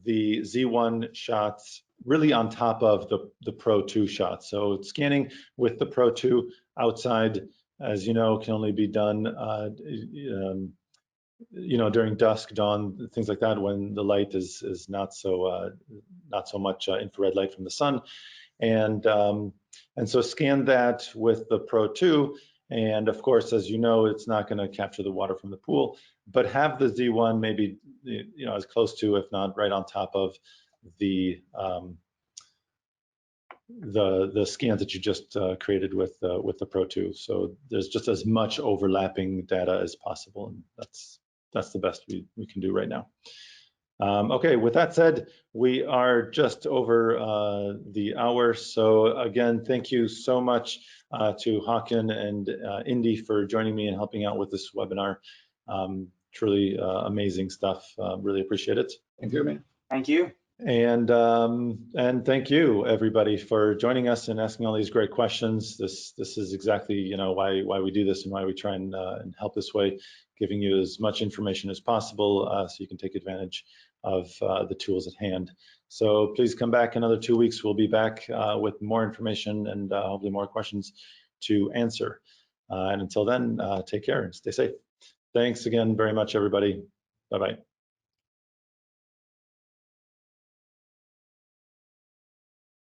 the Z1 shots really on top of the Pro 2 shots. So scanning with the Pro 2 outside, as you know, can only be done during dusk, dawn, things like that, when the light is not so much infrared light from the sun, and so scan that with the Pro 2. And of course, as you know, it's not going to capture the water from the pool, but have the Z1 maybe as close to, if not right on top of the scans that you just created with the Pro 2. So there's just as much overlapping data as possible, and that's the best we can do right now. Okay, with that said, we are just over the hour. So again, thank you so much to Håkan and Indy for joining me and helping out with this webinar. Truly amazing stuff. Really appreciate it. Thank you, man. Thank you. And thank you everybody for joining us and asking all these great questions. This is exactly why we do this and why we try and help this way, giving you as much information as possible so you can take advantage of the tools at hand. So please come back another 2 weeks. We'll be back with more information and hopefully more questions to answer. And until then, take care and stay safe. Thanks again very much, everybody. Bye-bye.